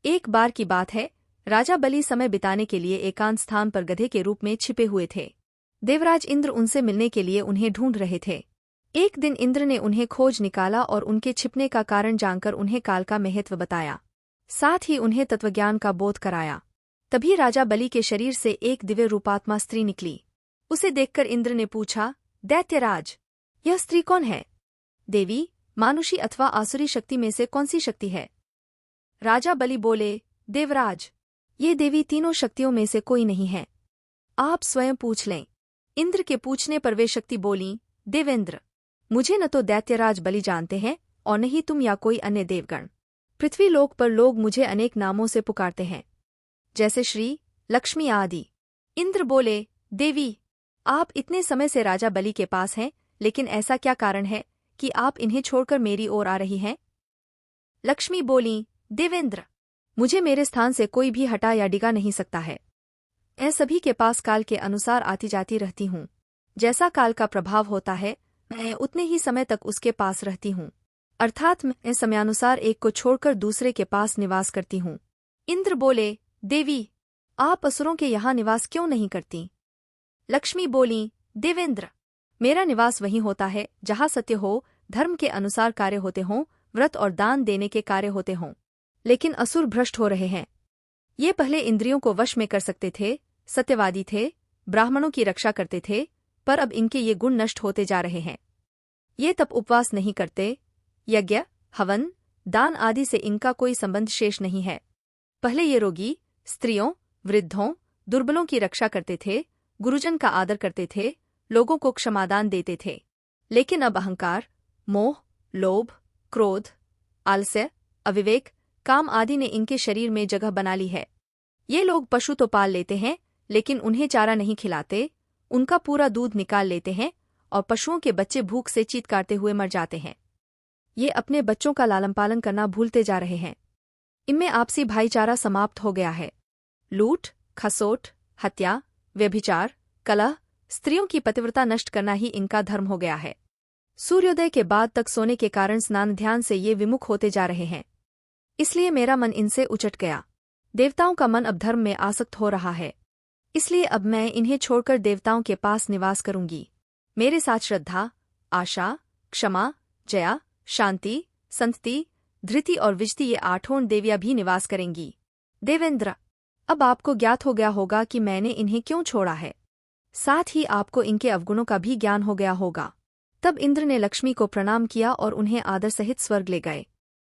एक बार की बात है, राजा बलि समय बिताने के लिए एकांत स्थान पर गधे के रूप में छिपे हुए थे। देवराज इंद्र उनसे मिलने के लिए उन्हें ढूंढ रहे थे। एक दिन इंद्र ने उन्हें खोज निकाला और उनके छिपने का कारण जानकर उन्हें काल का महत्व बताया, साथ ही उन्हें तत्वज्ञान का बोध कराया। तभी राजा बलि के शरीर से एक दिव्य रूपात्मा स्त्री निकली। उसे देखकर इंद्र ने पूछा, दैत्यराज, यह स्त्री कौन है? देवी, मानुषी अथवा आसुरी शक्ति में से कौन सी शक्ति है? राजा बलि बोले, देवराज, ये देवी तीनों शक्तियों में से कोई नहीं है, आप स्वयं पूछ लें। इंद्र के पूछने पर वे शक्ति बोली, देवेंद्र, मुझे न तो दैत्यराज बलि जानते हैं और न ही तुम या कोई अन्य देवगण। पृथ्वी लोक पर लोग मुझे अनेक नामों से पुकारते हैं, जैसे श्री, लक्ष्मी आदि। इंद्र बोले, देवी, आप इतने समय से राजा बलि के पास हैं, लेकिन ऐसा क्या कारण है कि आप इन्हें छोड़कर मेरी ओर आ रही हैं? लक्ष्मी बोली, देवेंद्र, मुझे मेरे स्थान से कोई भी हटा या डिगा नहीं सकता है। मैं सभी के पास काल के अनुसार आती जाती रहती हूँ। जैसा काल का प्रभाव होता है, मैं उतने ही समय तक उसके पास रहती हूँ, अर्थात मैं समयानुसार एक को छोड़कर दूसरे के पास निवास करती हूँ। इंद्र बोले, देवी, आप असुरों के यहाँ निवास क्यों नहीं करती? लक्ष्मी बोली, देवेंद्र, मेरा निवास वहीं होता है जहाँ सत्य हो, धर्म के अनुसार कार्य होते हों, व्रत और दान देने के कार्य होते हों। लेकिन असुर भ्रष्ट हो रहे हैं। ये पहले इंद्रियों को वश में कर सकते थे, सत्यवादी थे, ब्राह्मणों की रक्षा करते थे, पर अब इनके ये गुण नष्ट होते जा रहे हैं। ये तप उपवास नहीं करते, यज्ञ, हवन, दान आदि से इनका कोई संबंध शेष नहीं है। पहले ये रोगी, स्त्रियों, वृद्धों, दुर्बलों की रक्षा करते थे, गुरुजन का आदर करते थे, लोगों को क्षमादान देते थे। लेकिन अब अहंकार, मोह, लोभ, क्रोध, आलस्य, अविवेक, काम आदि ने इनके शरीर में जगह बना ली है। ये लोग पशु तो पाल लेते हैं, लेकिन उन्हें चारा नहीं खिलाते, उनका पूरा दूध निकाल लेते हैं और पशुओं के बच्चे भूख से चीत्कारते हुए मर जाते हैं। ये अपने बच्चों का लालन पालन करना भूलते जा रहे हैं। इनमें आपसी भाईचारा समाप्त हो गया है। लूट, खसोट, हत्या, व्यभिचार, कलह, स्त्रियों की पतिव्रता नष्ट करना ही इनका धर्म हो गया है। सूर्योदय के बाद तक सोने के कारण स्नान ध्यान से ये विमुख होते जा रहे हैं। इसलिए मेरा मन इनसे उचट गया। देवताओं का मन अब धर्म में आसक्त हो रहा है, इसलिए अब मैं इन्हें छोड़कर देवताओं के पास निवास करूंगी। मेरे साथ श्रद्धा, आशा, क्षमा, जया, शांति, संतति, धृति और विजति ये आठों देवियां भी निवास करेंगी। देवेंद्र, अब आपको ज्ञात हो गया होगा कि मैंने इन्हें क्यों छोड़ा है। साथ ही आपको इनके अवगुणों का भी ज्ञान हो गया होगा। तब इंद्र ने लक्ष्मी को प्रणाम किया और उन्हें आदर सहित स्वर्ग ले गए।